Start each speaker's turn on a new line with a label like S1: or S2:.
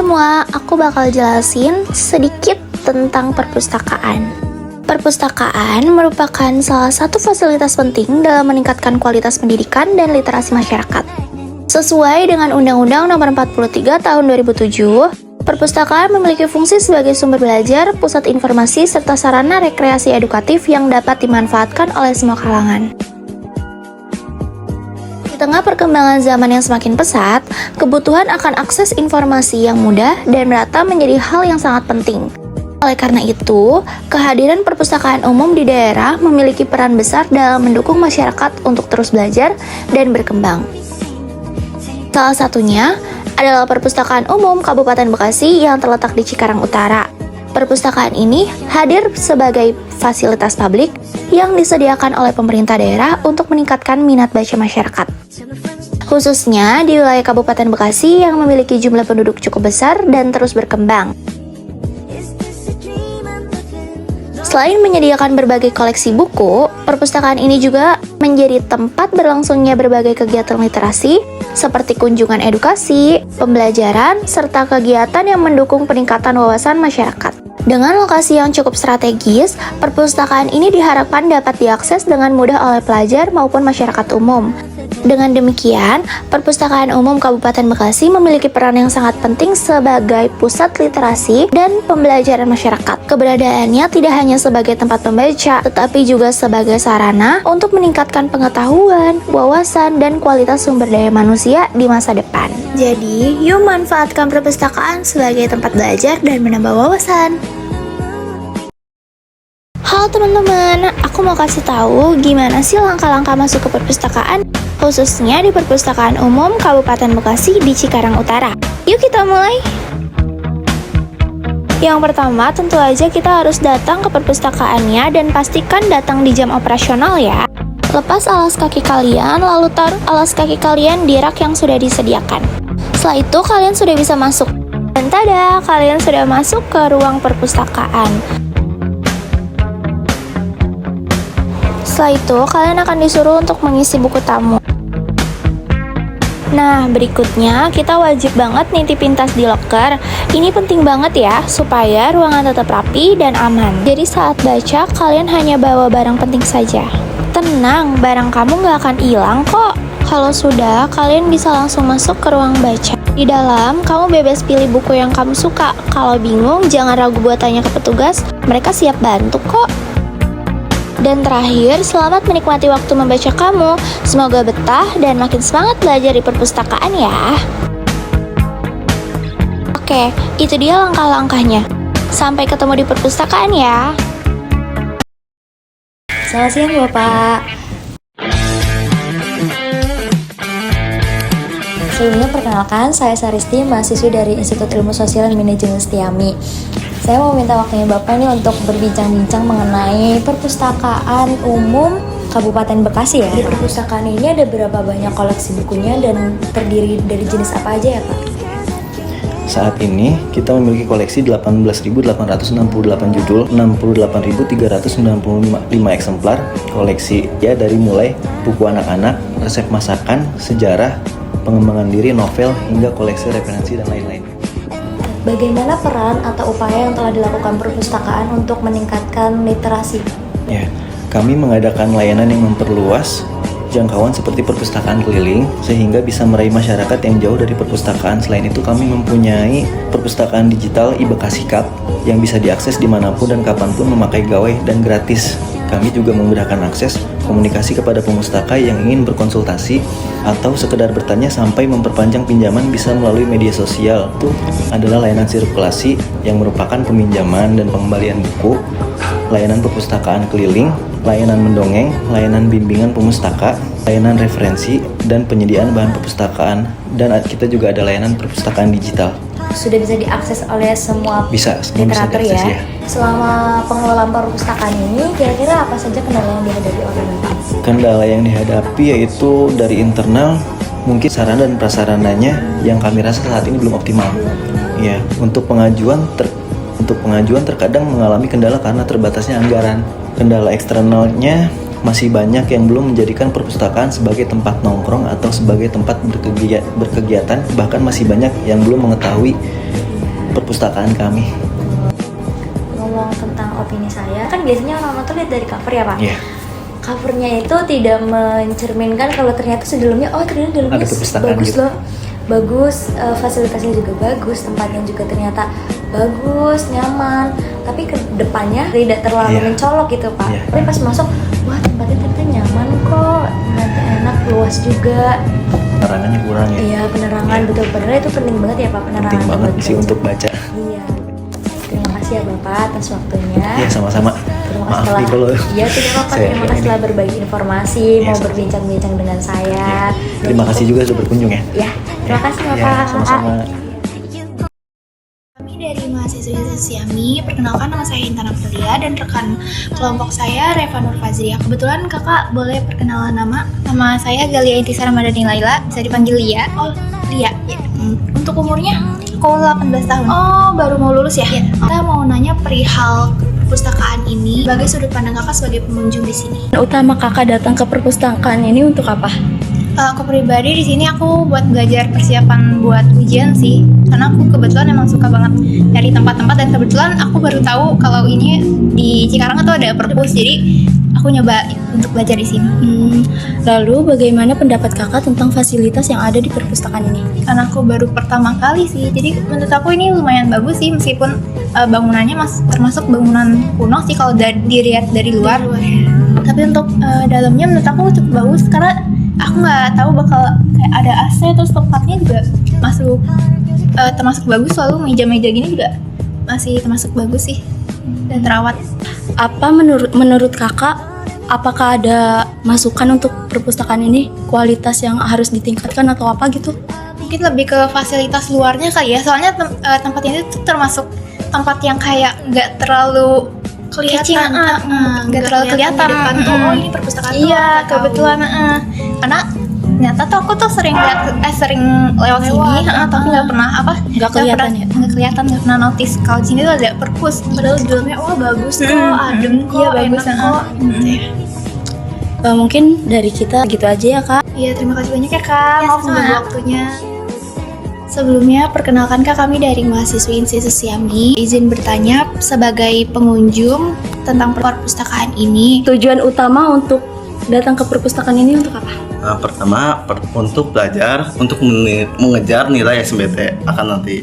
S1: semua, aku bakal jelasin sedikit tentang perpustakaan. Perpustakaan merupakan salah satu fasilitas penting dalam meningkatkan kualitas pendidikan dan literasi masyarakat. Sesuai dengan Undang-Undang Nomor 43 Tahun 2007, perpustakaan memiliki fungsi sebagai sumber belajar, pusat informasi, serta sarana rekreasi edukatif yang dapat dimanfaatkan oleh semua kalangan. Di tengah perkembangan zaman yang semakin pesat, kebutuhan akan akses informasi yang mudah dan merata menjadi hal yang sangat penting. Oleh karena itu, kehadiran perpustakaan umum di daerah memiliki peran besar dalam mendukung masyarakat untuk terus belajar dan berkembang. Salah satunya adalah Perpustakaan Umum Kabupaten Bekasi yang terletak di Cikarang Utara. Perpustakaan ini hadir sebagai fasilitas publik yang disediakan oleh pemerintah daerah untuk meningkatkan minat baca masyarakat. Khususnya di wilayah Kabupaten Bekasi yang memiliki jumlah penduduk cukup besar dan terus berkembang. Selain menyediakan berbagai koleksi buku, perpustakaan ini juga menjadi tempat berlangsungnya berbagai kegiatan literasi seperti kunjungan edukasi, pembelajaran, serta kegiatan yang mendukung peningkatan wawasan masyarakat. Dengan lokasi yang cukup strategis, perpustakaan ini diharapkan dapat diakses dengan mudah oleh pelajar maupun masyarakat umum. Dengan demikian, Perpustakaan Umum Kabupaten Bekasi memiliki peran yang sangat penting sebagai pusat literasi dan pembelajaran masyarakat. Keberadaannya tidak hanya sebagai tempat membaca, tetapi juga sebagai sarana untuk meningkatkan pengetahuan, wawasan, dan kualitas sumber daya manusia di masa depan. Jadi, yuk manfaatkan perpustakaan sebagai tempat belajar dan menambah wawasan. Halo teman-teman, aku mau kasih tahu gimana sih langkah-langkah masuk ke perpustakaan, khususnya di Perpustakaan Umum Kabupaten Bekasi di Cikarang Utara. Yuk kita mulai! Yang pertama, tentu aja kita harus datang ke perpustakaannya dan pastikan datang di jam operasional ya. Lepas alas kaki kalian, lalu taruh alas kaki kalian di rak yang sudah disediakan. Setelah itu, kalian sudah bisa masuk. Dan tada, kalian sudah masuk ke ruang perpustakaan. Setelah itu, kalian akan disuruh untuk mengisi buku tamu. Nah, berikutnya kita wajib banget nitipin tas di loker. Ini penting banget ya, supaya ruangan tetap rapi dan aman. Jadi saat baca, kalian hanya bawa barang penting saja. Tenang, barang kamu nggak akan hilang kok. Kalau sudah, kalian bisa langsung masuk ke ruang baca. Di dalam, kamu bebas pilih buku yang kamu suka. Kalau bingung, jangan ragu buat tanya ke petugas. Mereka siap bantu kok. Dan terakhir, selamat menikmati waktu membaca kamu. Semoga betah dan makin semangat belajar di perpustakaan ya. Oke, itu dia langkah-langkahnya. Sampai ketemu di perpustakaan ya.
S2: Selamat siang Bapak. Sebelumnya perkenalkan, saya Saristi, mahasiswi dari Institut Ilmu Sosial dan Manajemen Setiami. Saya mau minta waktunya Bapak ini untuk berbincang-bincang mengenai perpustakaan umum Kabupaten Bekasi ya. Di perpustakaan ini ada berapa banyak koleksi bukunya dan terdiri dari jenis apa aja ya Pak?
S3: Saat ini kita memiliki koleksi 18.868 judul, 68.395 eksemplar koleksi ya, dari mulai buku anak-anak, resep masakan, sejarah, pengembangan diri, novel, hingga koleksi referensi dan lain-lain.
S2: Bagaimana peran atau upaya yang telah dilakukan perpustakaan untuk meningkatkan literasi?
S3: Ya, kami mengadakan layanan yang memperluas jangkauan seperti perpustakaan keliling sehingga bisa meraih masyarakat yang jauh dari perpustakaan. Selain itu, kami mempunyai perpustakaan digital iBekasi Cup yang bisa diakses dimanapun dan kapanpun memakai gawai dan gratis. Kami juga memudahkan akses komunikasi kepada pemustaka yang ingin berkonsultasi atau sekedar bertanya sampai memperpanjang pinjaman bisa melalui media sosial. Itu adalah layanan sirkulasi yang merupakan peminjaman dan pengembalian buku, layanan perpustakaan keliling, layanan mendongeng, layanan bimbingan pemustaka, layanan referensi, dan penyediaan bahan perpustakaan. Dan kita juga ada layanan perpustakaan digital.
S2: Sudah bisa diakses oleh semua literatur
S3: bisa diakses,
S2: ya. Selama pengelolaan perpustakaan ini, kira-kira apa saja kendala yang dihadapi oleh Bapak?
S3: Kendala yang dihadapi yaitu dari internal, mungkin sarana dan prasarananya yang kami rasa saat ini belum optimal. Ya, untuk pengajuan terkadang mengalami kendala karena terbatasnya anggaran. Kendala eksternalnya masih banyak yang belum menjadikan perpustakaan sebagai tempat nongkrong atau sebagai tempat berkegiatan, bahkan masih banyak yang belum mengetahui perpustakaan kami.
S2: Ngomong tentang opini saya, kan biasanya orang-orang tuh lihat dari cover ya Pak?
S3: Iya.
S2: Covernya itu tidak mencerminkan kalau ternyata sedalamnya, oh ternyata dalamnya
S3: Ada perpustakaan
S2: bagus
S3: gitu.
S2: loh, bagus, fasilitasnya juga bagus, tempatnya juga ternyata bagus, nyaman, tapi ke depannya tidak terlalu
S3: Iya.
S2: mencolok gitu Pak.
S3: Iya.
S2: Tapi pas masuk, wah tempatnya ternyata nyaman kok, ternyata enak, luas juga.
S3: Penerangannya kurang ya.
S2: Iya, penerangan
S3: Iya.
S2: betul, padahal itu penting banget ya Pak, penerangan.
S3: Penting banget
S2: buat
S3: sih
S2: baca.
S3: untuk baca.
S2: Iya. Terima kasih ya Bapak atas waktunya.
S3: Iya, sama-sama.
S2: Terima
S3: Maaf
S2: kasih
S3: nih kalau
S2: Iya, tidak apa-apa.
S3: saya
S2: Terima
S3: yang
S2: kasih
S3: ini.
S2: telah berbagi informasi,
S3: Iya,
S2: mau
S3: sama-sama.
S2: berbincang-bincang dengan saya.
S3: Iya. Terima kasih juga sudah berkunjung ya.
S2: Ya, terima kasih
S3: Iya,
S2: Bapak.
S3: sama-sama.
S1: Kami dari mahasiswa Siami, perkenalkan nama saya Intan Aprilia dan rekan kelompok saya Reva Nur Fazria. Kebetulan kakak boleh perkenalan nama?
S4: Nama saya Galia Intisar Ramadhani Laila, bisa dipanggil Lia.
S1: Oh, Lia. Untuk umurnya?
S4: Aku 18 tahun.
S1: Oh, baru mau lulus ya? Kita mau nanya perihal perpustakaan ini sebagai sudut pandang kakak sebagai pengunjung di sini.
S4: Utama kakak datang ke perpustakaan ini untuk apa?
S5: Aku pribadi di sini aku buat belajar persiapan buat ujian sih, karena aku kebetulan emang suka banget dari tempat-tempat dan kebetulan aku baru tahu kalau ini di Cikarang tuh ada perpus, jadi aku nyoba untuk belajar di sini.
S4: Lalu bagaimana pendapat kakak tentang fasilitas yang ada di perpustakaan ini?
S5: Karena aku baru pertama kali sih, jadi menurut aku ini lumayan bagus sih meskipun bangunannya termasuk bangunan kuno sih kalau dilihat dari luar. Tapi untuk dalamnya menurut aku cukup bagus karena aku nggak tahu bakal kayak ada AC, terus tempatnya juga termasuk bagus, lalu meja-meja gini juga masih termasuk bagus sih dan terawat.
S4: Apa menurut kakak, apakah ada masukan untuk perpustakaan ini, kualitas yang harus ditingkatkan atau apa gitu?
S5: Mungkin lebih ke fasilitas luarnya kali ya, soalnya tempat ini tuh termasuk tempat yang kayak nggak terlalu
S1: Kelihatan,
S5: nggak terlalu kelihatan
S1: di depan tuh, oh ini perpustakaan tuh,
S5: iya
S1: nggak tahu.
S5: kebetulan karena ternyata tuh aku tuh sering lewat sini tapi nggak pernah
S4: Nggak kelihatan ya?
S5: nggak kelihatan, nggak pernah notice kalau di sini tuh ada perpus.
S1: Padahal di dalamnya, wah bagus kok, adem kok,
S5: Iya, bagus,
S1: enak kok. Gitu ya.
S4: Mungkin dari kita gitu aja ya kak.
S1: Iya, terima kasih banyak ya kak,
S5: Iya,
S1: maaf
S5: sama.
S1: mengganggu waktunya. Sebelumnya, perkenalkan kak, kami dari mahasiswi Institut Siami. Izin bertanya sebagai pengunjung tentang perpustakaan ini.
S4: Tujuan utama untuk datang ke perpustakaan ini untuk apa?
S6: Pertama untuk belajar, untuk mengejar nilai SNBT akan nanti.